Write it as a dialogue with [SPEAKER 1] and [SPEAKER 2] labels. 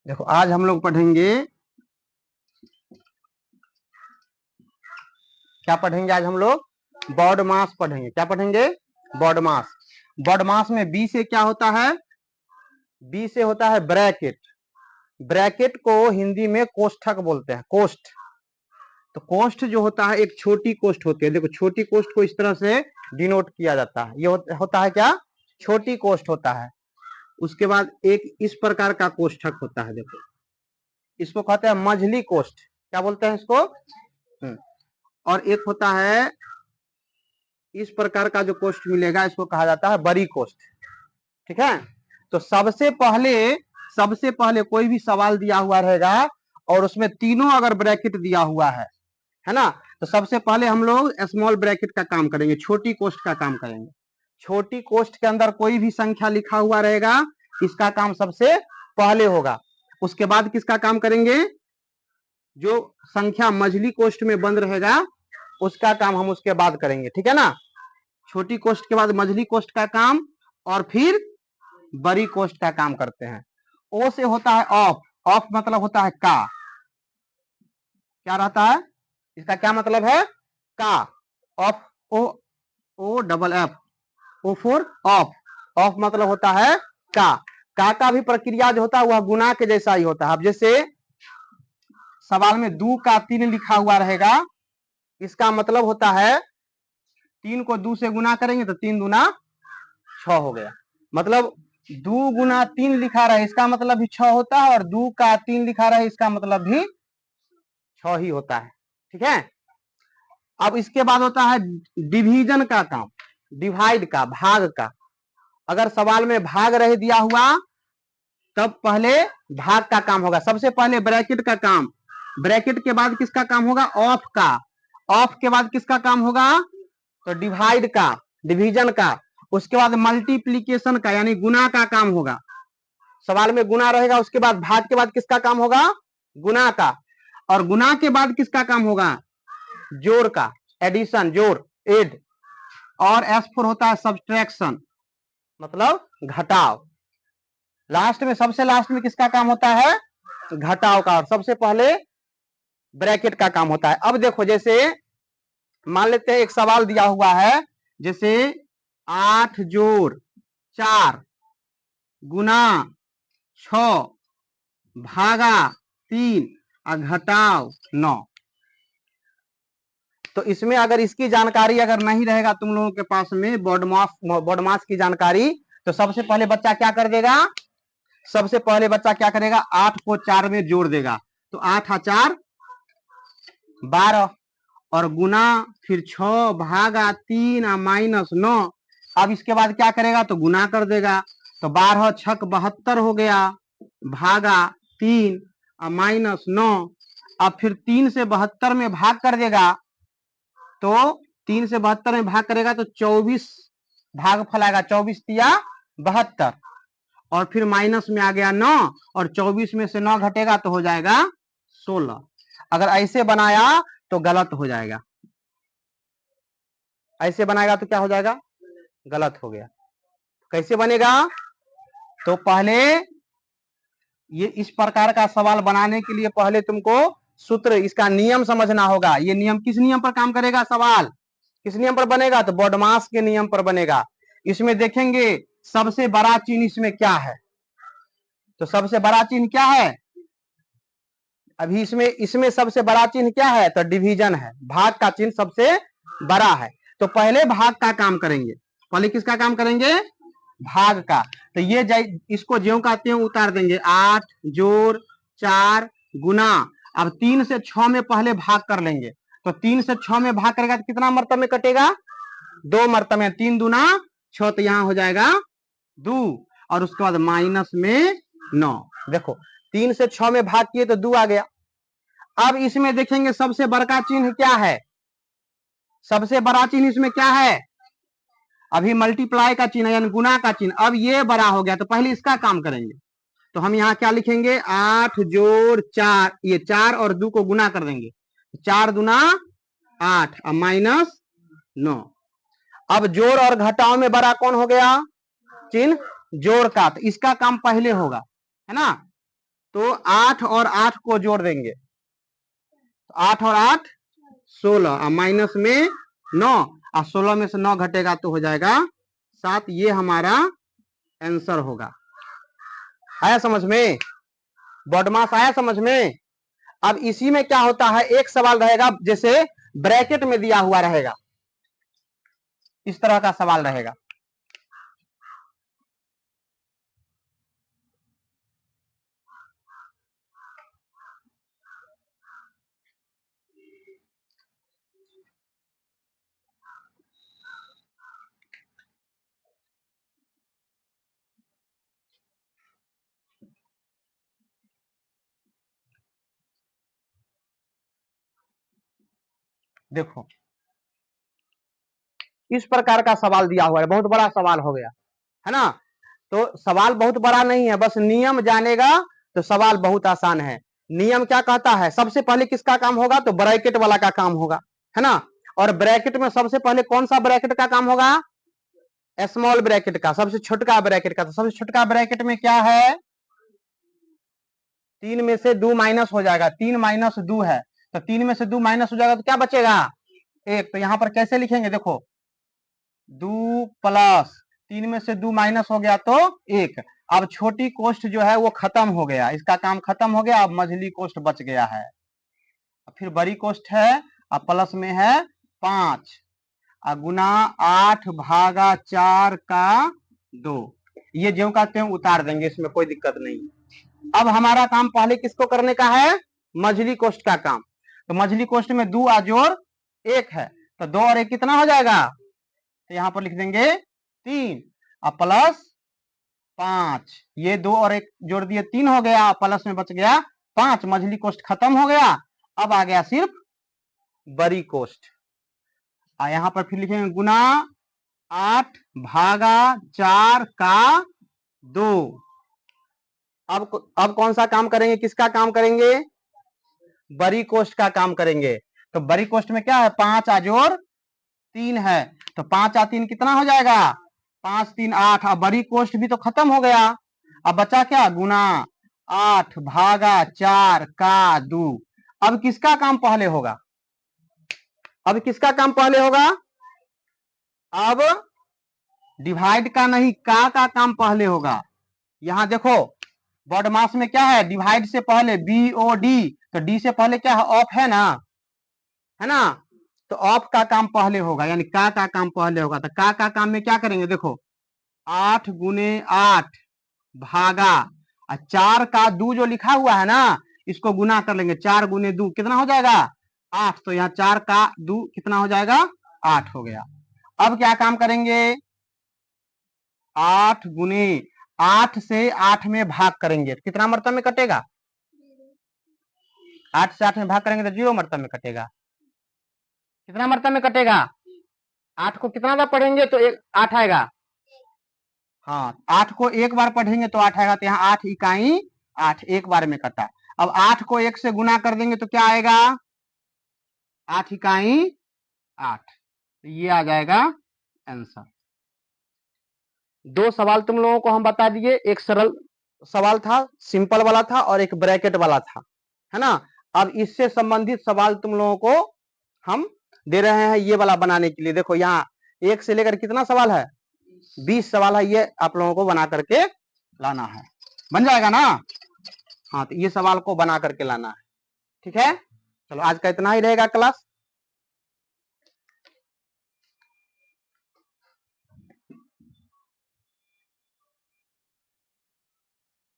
[SPEAKER 1] देखो आज हम लोग पढ़ेंगे, क्या पढ़ेंगे आज हम लोग बॉड मास पढ़ेंगे। क्या पढ़ेंगे? बॉड मास। बॉड मास में बी से क्या होता है? बी से होता है ब्रैकेट। ब्रैकेट को हिंदी में कोष्ठक बोलते हैं, कोष्ठ। तो कोष्ठ जो होता है एक छोटी कोष्ठ होती है। देखो छोटी कोष्ठ को इस तरह से डिनोट किया जाता है। ये होता है क्या? छोटी कोष्ठ होता है। उसके बाद एक इस प्रकार का कोष्ठक होता है। देखो इसको कहते हैं मझली कोष्ठ। क्या बोलते हैं इसको? और एक होता है इस प्रकार का जो कोष्ठ मिलेगा, इसको कहा जाता है बड़ी कोष्ठ। ठीक है। तो सबसे पहले कोई भी सवाल दिया हुआ रहेगा और उसमें तीनों अगर ब्रैकेट दिया हुआ है ना, तो सबसे पहले हम लोग स्मॉल ब्रैकेट का काम करेंगे, छोटी कोष्ठ का काम करेंगे। छोटी कोष्ठ के अंदर कोई भी संख्या लिखा हुआ रहेगा, इसका काम सबसे पहले होगा। उसके बाद किसका काम करेंगे? जो संख्या मझली कोष्ठ में बंद रहेगा उसका काम हम उसके बाद करेंगे। ठीक है ना। छोटी कोष्ठ के बाद मझली कोष्ठ का काम और फिर बड़ी कोष्ठ का काम करते हैं। ओ से होता है ऑफ। ऑफ मतलब होता है का। क्या रहता है इसका? क्या मतलब है? का। Off. O O double F. O four off. Off मतलब होता है का भी प्रक्रिया जो होता है वह गुना के जैसा ही होता है। अब जैसे सवाल में 2 का 3 लिखा हुआ रहेगा, इसका मतलब होता है 3 को 2 से गुना करेंगे तो 3 दूना 6 हो गया। मतलब 2 गुना 3 लिखा रहा है, इसका मतलब भी 6 होता है, और 2 का 3 लिखा रहा है, इसका मतलब भी 6 ही होता है। ठीक है। अब इसके बाद होता है डिवीजन का काम, डिवाइड का, भाग का। अगर सवाल में भाग रह दिया हुआ तब पहले भाग का काम होगा। सबसे पहले ब्रैकेट का काम, ब्रैकेट के बाद किसका काम होगा? ऑफ का। ऑफ के बाद किसका काम होगा? तो डिवाइड का, डिवीजन का। उसके बाद मल्टीप्लीकेशन का यानी गुना का काम होगा। सवाल में गुना रहेगा, उसके बाद भाग के बाद किसका काम होगा? गुना का। और गुना के बाद किसका काम होगा? जोड़ का, एडिशन, जोड़, एड। और S4 होता है सब्सट्रैक्शन, मतलब घटाव। लास्ट में, सबसे लास्ट में किसका काम होता है? घटाव का। और सबसे पहले ब्रैकेट का काम होता है। अब देखो जैसे मान लेते हैं एक सवाल दिया हुआ है, जैसे 8 जोड़ 4 गुना 6 भागा 3 और घटाव 9। तो इसमें अगर इसकी जानकारी अगर नहीं रहेगा तुम लोगों के पास में बॉड मास की जानकारी, तो सबसे पहले बच्चा क्या कर देगा? सबसे पहले बच्चा क्या करेगा? 8 को 4 में जोड़ देगा। तो 8 और 4 12, और गुना फिर 6 भागा 3 और माइनस 9। अब इसके बाद क्या करेगा? तो गुना कर देगा। तो 12 छक 72 हो गया, भागा 3 और माइनस 9। अब फिर 3 से 72 में भाग कर देगा, तो 3 से 72 में भाग करेगा तो 24 भाग फैलाएगा, 24 तिया 72, और फिर माइनस में आ गया 9, और 24 में से 9 घटेगा तो हो जाएगा 16। अगर ऐसे बनाया तो गलत हो जाएगा, ऐसे बनाएगा तो क्या हो जाएगा? गलत हो गया। कैसे बनेगा? तो पहले ये इस प्रकार का सवाल बनाने के लिए पहले तुमको सूत्र, इसका नियम समझना होगा। ये नियम किस नियम पर काम करेगा? सवाल किस नियम पर बनेगा? तो बॉडमास के नियम पर बनेगा। इसमें देखेंगे सबसे बड़ा चिन्ह इसमें क्या है। तो सबसे बड़ा चिन्ह क्या है? अभी इसमें सबसे बड़ा चिन्ह क्या है? तो डिवीजन है, भाग का चिन्ह सबसे बड़ा है। तो पहले भाग का काम करेंगे। पहले किसका काम करेंगे? भाग का। तो ये इसको ज्यों का त्यों उतार देंगे। 8 जोड़ 4 गुना। अब 3 से 6 में पहले भाग कर लेंगे। तो 3 से 6 में भाग करेगा तो कितना मरतबे में कटेगा? 2 मरतबे में। 3 दूना 6, तो यहां हो जाएगा 2, और उसके बाद माइनस में 9। देखो 3 से 6 में भाग किए तो 2 आ गया। अब इसमें देखेंगे सबसे बड़का चिन्ह क्या है? सबसे बड़ा चिन्ह इसमें क्या है? अभी मल्टीप्लाई का चिन्ह यानी गुना का चिन्ह। अब ये बड़ा हो गया तो पहले इसका काम करेंगे। तो हम यहाँ क्या लिखेंगे? 8 जोड़ 4, ये 4 और 2 को गुना कर देंगे, 4 दूना 8 और माइनस 9। अब जोड़ और घटाव में बड़ा कौन हो गया? चिन्ह जोड़ का। तो इसका काम पहले होगा, है ना। तो 8 और 8 को जोड़ देंगे, तो 8 और 8 16, और माइनस में 9, और 16 में से 9 घटेगा तो हो जाएगा 7। ये हमारा आंसर होगा। आया समझ में? बॉडमास आया समझ में? अब इसी में क्या होता है, एक सवाल रहेगा जैसे ब्रैकेट में दिया हुआ रहेगा, इस तरह का सवाल रहेगा। देखो इस प्रकार का सवाल दिया हुआ है, बहुत बड़ा सवाल हो गया है ना। तो सवाल बहुत बड़ा नहीं है, बस नियम जानेगा तो सवाल बहुत आसान है। नियम क्या कहता है, सबसे पहले किसका काम होगा, तो ब्रैकेट वाला का काम होगा, है ना। और ब्रैकेट में सबसे पहले कौन सा ब्रैकेट का काम होगा, स्मॉल ब्रैकेट का, सबसे छोटका ब्रैकेट का। तो सबसे छोटका ब्रैकेट में क्या है, 3 में से 2 माइनस हो जाएगा, 3 माइनस 2 है, तो 3 में से 2 माइनस हो जाएगा तो क्या बचेगा, 1। तो यहां पर कैसे लिखेंगे, देखो 2 प्लस 3 में से 2 माइनस हो गया तो 1। अब छोटी कोष्ठ जो है वो खत्म हो गया, इसका काम खत्म हो गया, अब मझली कोष्ठ बच गया है। फिर बड़ी कोष्ठ है, अब प्लस में है 5, गुना 8 भागा 4 का 2। ये जो कहते हैं उतार देंगे, इसमें कोई दिक्कत नहीं। अब हमारा काम पहले किसको करने का है, मझली कोष्ठ का काम। तो मझली कोष्ठ में 2 जोड़ 1 है, तो 2 और 1 कितना हो जाएगा, तो यहां पर लिख देंगे 3, अब प्लस 5, ये 2 और 1 जोड़ दिए 3 हो गया, प्लस में बच गया 5, मझली कोष्ठ खत्म हो गया। अब आ गया सिर्फ बड़ी कोष्ठ, यहां पर फिर लिखेंगे गुना 8 भागा 4 का 2। अब कौन सा काम करेंगे, किसका काम करेंगे, बड़ी कोष्ठ का काम करेंगे। तो बड़ी कोष्ठ में क्या है, 5 जोड़ 3 है, तो 5 3 कितना हो जाएगा, 5 3 8। अब बड़ी कोष्ठ भी तो खत्म हो गया, अब बचा क्या, गुना 8 भागा 4 का 2। अब किसका काम पहले होगा, अब किसका काम पहले होगा, अब डिवाइड का नहीं, का काम पहले होगा। यहां देखो बॉडमास में क्या है, डिवाइड से पहले BOD, तो डी से पहले क्या है, ऑफ है ना, है ना। तो ऑफ का काम पहले होगा, यानी का काम पहले होगा। तो का काम में क्या करेंगे, देखो 8 गुने 8 भागा 4 का 2 जो लिखा हुआ है ना, इसको गुना कर लेंगे, 4 गुने 2 कितना हो जाएगा, 8। तो यहाँ 4 का 2 कितना हो जाएगा, 8 हो गया। अब क्या काम करेंगे, 8 गुने 8 से 8 में भाग करेंगे, कितना मरतब में कटेगा, 8 से 8 में भाग करेंगे तो 0 मरतब में कटेगा। कितना मरतब में कटेगा, 8 को कितना बार पढ़ेंगे तो 8 आएगा। हाँ 8 को एक बार पढ़ेंगे तो 8 आएगा, तो यहाँ 8 इकाई 8 एक बार में कटा। अब 8 को 1 से गुना कर देंगे तो क्या आएगा, 8 इकाई 8, तो ये आ जाएगा आंसर। 2 सवाल तुम लोगों को हम बता दिए, एक सरल सवाल था, सिंपल वाला था, और एक ब्रैकेट वाला था, है ना। अब इससे संबंधित सवाल तुम लोगों को हम दे रहे हैं ये वाला बनाने के लिए। देखो यहाँ 1 से लेकर कितना सवाल है, 20 सवाल है, ये आप लोगों को बना करके लाना है, बन जाएगा ना। हाँ तो ये सवाल को बना करके लाना है, ठीक है। चलो आज का इतना ही रहेगा क्लास।